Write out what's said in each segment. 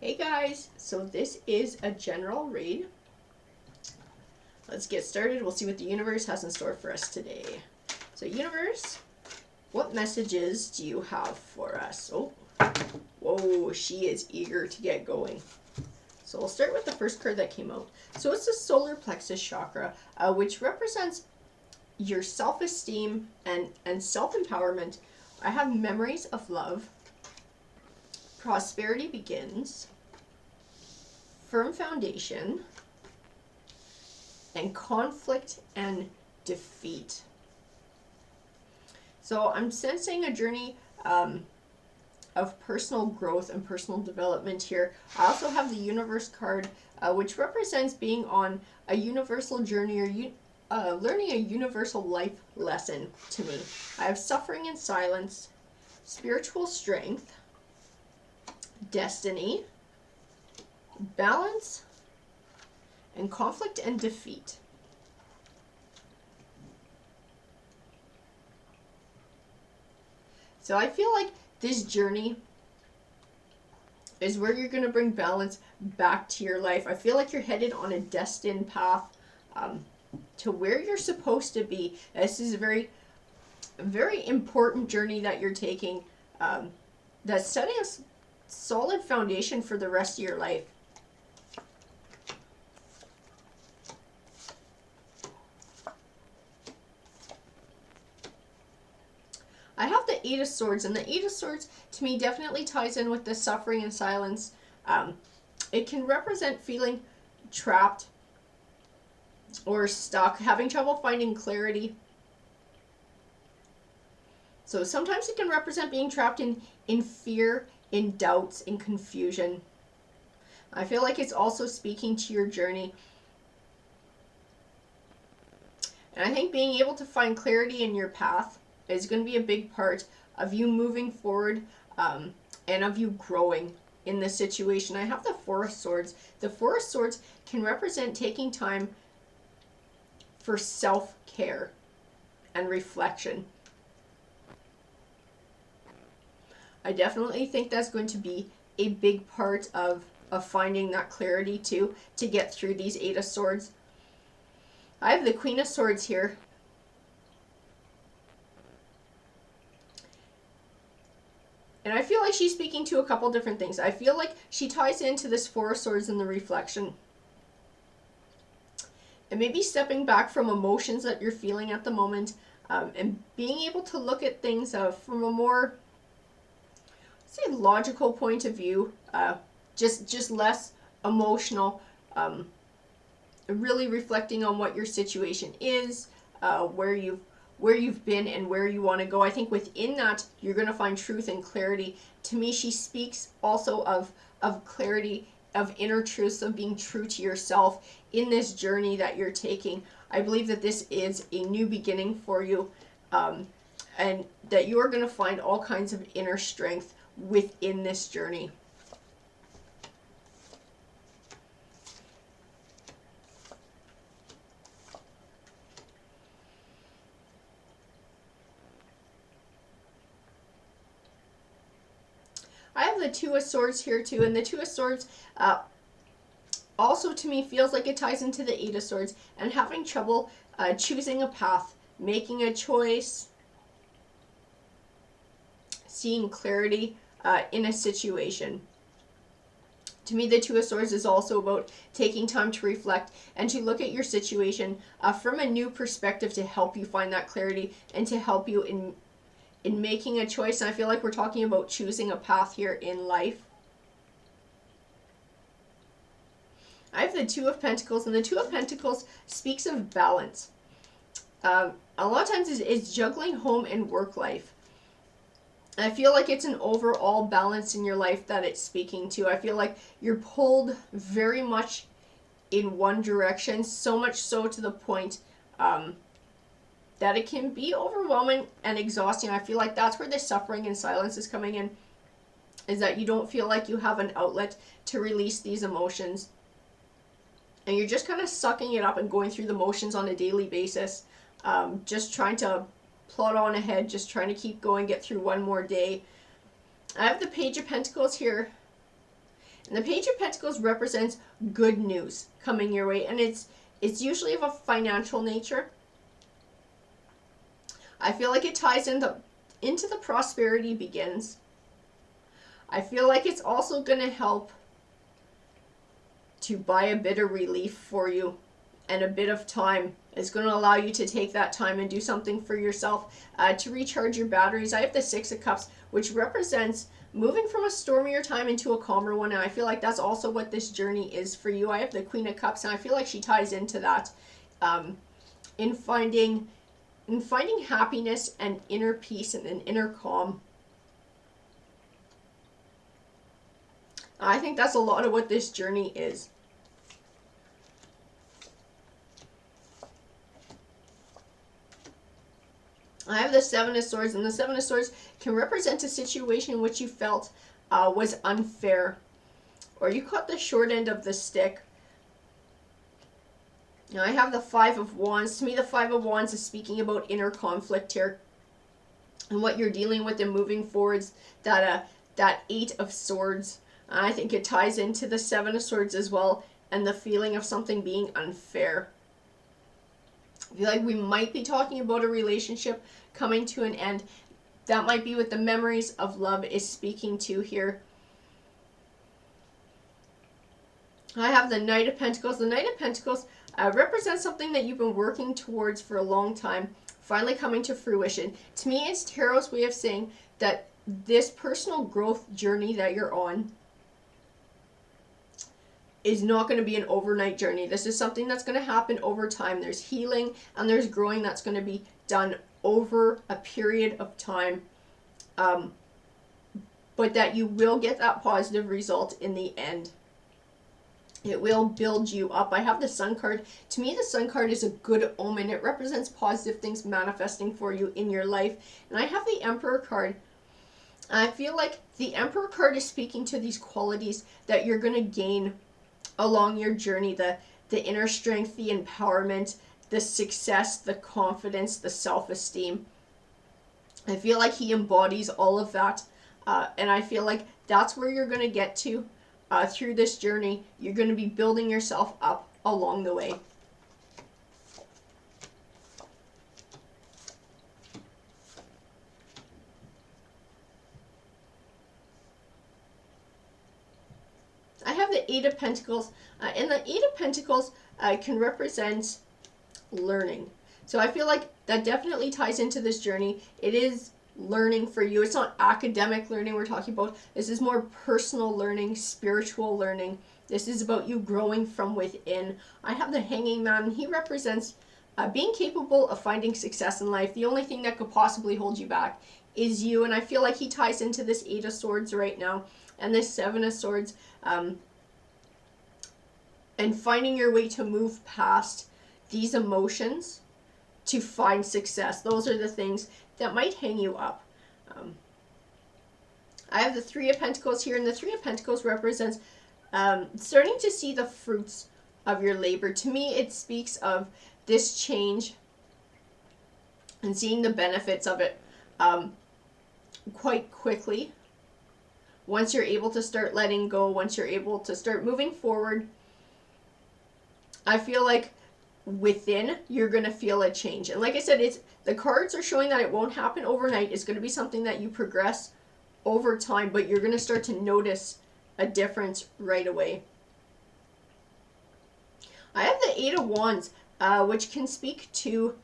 Hey guys, so this is a general read. Let's get started. We'll see what the universe has in store for us today. So universe, what messages do you have for us? Oh, whoa, she is eager to get going. So we'll start with the first card that came out. So it's the solar plexus chakra, which represents your self-esteem and self-empowerment. I have memories of love. Prosperity begins, firm foundation, and conflict and defeat. So I'm sensing a journey of personal growth and personal development here. I also have the universe card, which represents being on a universal journey or learning a universal life lesson to me. I have suffering and silence, spiritual strength, destiny, balance, and conflict and defeat. So I feel like this journey is where you're going to bring balance back to your life. I feel like you're headed on a destined path to where you're supposed to be. This is a very, very important journey that you're taking, that's setting a solid foundation for the rest of your life. I have the Eight of Swords, and the Eight of Swords to me definitely ties in with the suffering and silence. It can represent feeling trapped or stuck, having trouble finding clarity. So sometimes it can represent being trapped in fear, in doubts, in confusion. I feel like it's also speaking to your journey. And I think being able to find clarity in your path is going to be a big part of you moving forward, and of you growing in this situation. I have the Four of Swords. The Four of Swords can represent taking time for self-care and reflection. I definitely think that's going to be a big part of finding that clarity too, to get through these Eight of Swords. I have the Queen of Swords here. And I feel like she's speaking to a couple different things. I feel like she ties into this Four of Swords and the reflection. And maybe stepping back from emotions that you're feeling at the moment, and being able to look at things from a more, say, logical point of view, just less emotional, really reflecting on what your situation is, where you've been and where you want to go. I think within that, you're going to find truth and clarity. To me, she speaks also of clarity, of inner truths, of being true to yourself in this journey that you're taking. I believe that this is a new beginning for you, and that you're going to find all kinds of inner strength within this journey. I have the Two of Swords here too, and the Two of Swords also to me feels like it ties into the Eight of Swords, and having trouble choosing a path, making a choice, seeing clarity in a situation. To me, the Two of Swords is also about taking time to reflect and to look at your situation from a new perspective, to help you find that clarity and to help you in making a choice. And I feel like we're talking about choosing a path here in life. I have the Two of Pentacles, and the Two of Pentacles speaks of balance. A lot of times it's juggling home and work life. And I feel like it's an overall balance in your life that it's speaking to. I feel like you're pulled very much in one direction, so much so to the point that it can be overwhelming and exhausting. I feel like that's where the suffering and silence is coming in, is that you don't feel like you have an outlet to release these emotions. And you're just kind of sucking it up and going through the motions on a daily basis, just trying to plod on ahead, just trying to keep going, get through one more day. I have the Page of Pentacles here. And the Page of Pentacles represents good news coming your way, and it's usually of a financial nature. I feel like it ties into the prosperity begins. I feel like it's also going to help to buy a bit of relief for you, and a bit of time. It's going to allow you to take that time and do something for yourself to recharge your batteries. I have the Six of Cups, which represents moving from a stormier time into a calmer one, and I feel like that's also what this journey is for you. I have the Queen of Cups, and I feel like she ties into that in finding happiness and inner peace and an inner calm. I think that's a lot of what this journey is. I have the Seven of Swords, and the Seven of Swords can represent a situation which you felt was unfair, or you caught the short end of the stick. Now I have the Five of Wands. To me, the Five of Wands is speaking about inner conflict here, and what you're dealing with and moving forwards. That Eight of Swords. I think it ties into the Seven of Swords as well, and the feeling of something being unfair. I feel like we might be talking about a relationship coming to an end. That might be what the memories of love is speaking to here. I have the Knight of Pentacles. The Knight of Pentacles represents something that you've been working towards for a long time, finally coming to fruition. To me, it's Tarot's way of saying that this personal growth journey that you're on is not going to be an overnight journey. This is something that's going to happen over time. There's healing and there's growing that's going to be done over a period of time. But that you will get that positive result in the end. It will build you up. I have the Sun card. To me, the Sun card is a good omen. It represents positive things manifesting for you in your life. And I have the Emperor card. I feel like the Emperor card is speaking to these qualities that you're going to gain along your journey, the inner strength, the empowerment, the success, the confidence, the self-esteem. I feel like he embodies all of that, and I feel like that's where you're going to get to through this journey. You're going to be building yourself up along the way. I have the Eight of Pentacles, and the Eight of Pentacles can represent learning. So I feel like that definitely ties into this journey. It is learning for you. It's not academic learning we're talking about. This is more personal learning, spiritual learning. This is about you growing from within. I have the Hanging Man. He represents being capable of finding success in life. The only thing that could possibly hold you back is you, and I feel like he ties into this Eight of Swords right now and this Seven of Swords, and finding your way to move past these emotions to find success. Those are the things that might hang you up. I have the Three of Pentacles here, and the Three of Pentacles represents starting to see the fruits of your labor. To me, it speaks of this change and seeing the benefits of it quite quickly. Once you're able to start letting go, once you're able to start moving forward, I feel like within you're going to feel a change. And like I said, the cards are showing that it won't happen overnight. It's going to be something that you progress over time, but you're going to start to notice a difference right away. I have the Eight of Wands, which can speak to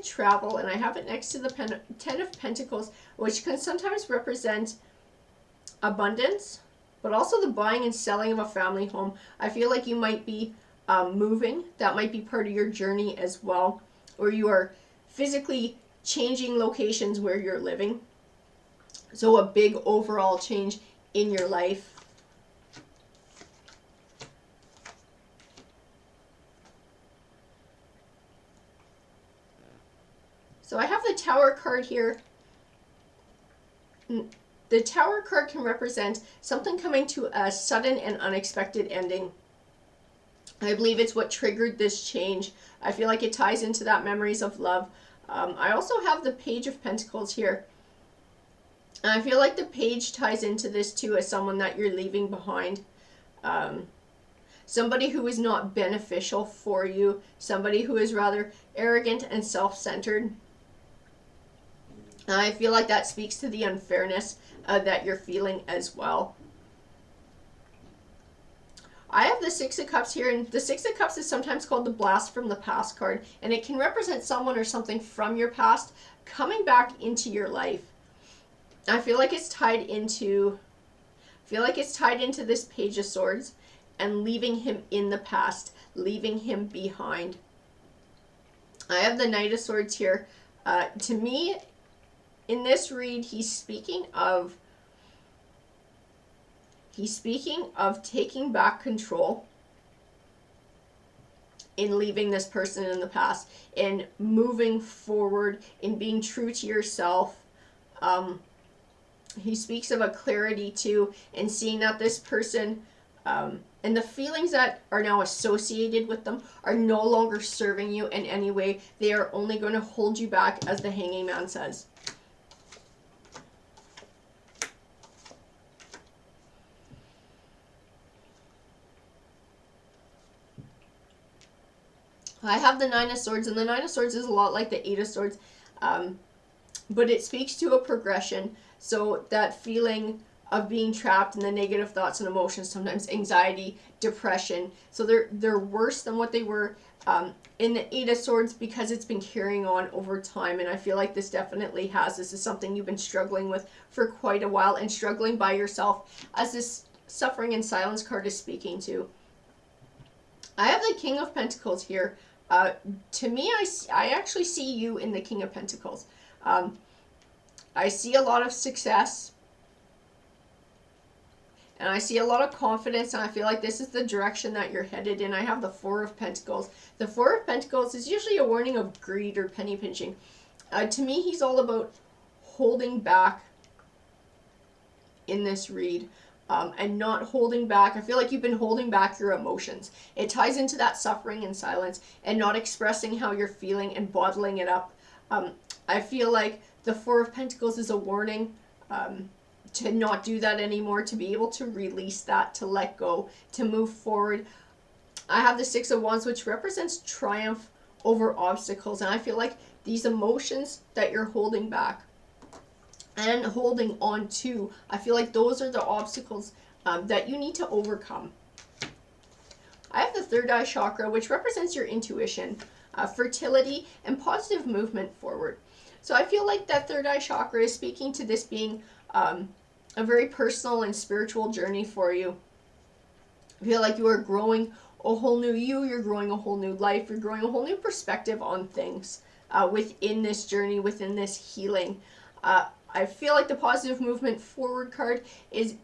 travel, and I have it next to the Ten of Pentacles, which can sometimes represent abundance, but also the buying and selling of a family home. I feel like you might be moving. That might be part of your journey as well, or you are physically changing locations where you're living. So a big overall change in your life. So I have the Tower card here. The Tower card can represent something coming to a sudden and unexpected ending. I believe it's what triggered this change. I feel like it ties into that memories of love. I also have the Page of Pentacles here. And I feel like the page ties into this too as someone that you're leaving behind. Somebody who is not beneficial for you. Somebody who is rather arrogant and self-centered. And I feel like that speaks to the unfairness that you're feeling as well. I have the Six of Cups here, and the Six of Cups is sometimes called the Blast from the Past card, and it can represent someone or something from your past coming back into your life. I feel like it's tied into this Page of Swords and leaving him in the past, leaving him behind. I have the Knight of Swords here. To me, in this read, he's speaking of taking back control in leaving this person in the past, in moving forward, in being true to yourself. He speaks of a clarity too, and seeing that this person and the feelings that are now associated with them are no longer serving you in any way. They are only going to hold you back, as the Hanging Man says. I have the Nine of Swords, and the Nine of Swords is a lot like the Eight of Swords, but it speaks to a progression. So that feeling of being trapped in the negative thoughts and emotions, sometimes anxiety, depression. So they're worse than what they were in the Eight of Swords, because it's been carrying on over time. And I feel like this definitely has. This is something you've been struggling with for quite a while, and struggling by yourself, as this Suffering in Silence card is speaking to. I have the King of Pentacles here. To me, I actually see you in the King of Pentacles. I see a lot of success, and I see a lot of confidence, and I feel like this is the direction that you're headed in. I have the Four of Pentacles. The Four of Pentacles is usually a warning of greed or penny pinching. To me, he's all about holding back in this read. And not holding back. I feel like you've been holding back your emotions. It ties into that suffering in silence and not expressing how you're feeling and bottling it up. I feel like the Four of Pentacles is a warning to not do that anymore, to be able to release that, to let go, to move forward. I have the Six of Wands, which represents triumph over obstacles. And I feel like these emotions that you're holding back and holding on to, I feel like those are the obstacles that you need to overcome. I have the Third Eye Chakra, which represents your intuition, fertility, and positive movement forward. So I feel like that Third Eye Chakra is speaking to this being a very personal and spiritual journey for you. I feel like you are growing a whole new you, you're growing a whole new life, you're growing a whole new perspective on things within this journey, within this healing. I feel like the positive movement forward card is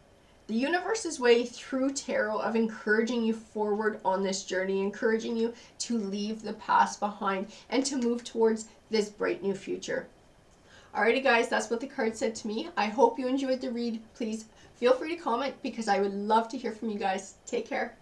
the universe's way through tarot of encouraging you forward on this journey, encouraging you to leave the past behind and to move towards this bright new future. Alrighty guys, that's what the card said to me. I hope you enjoyed the read. Please feel free to comment, because I would love to hear from you guys. Take care.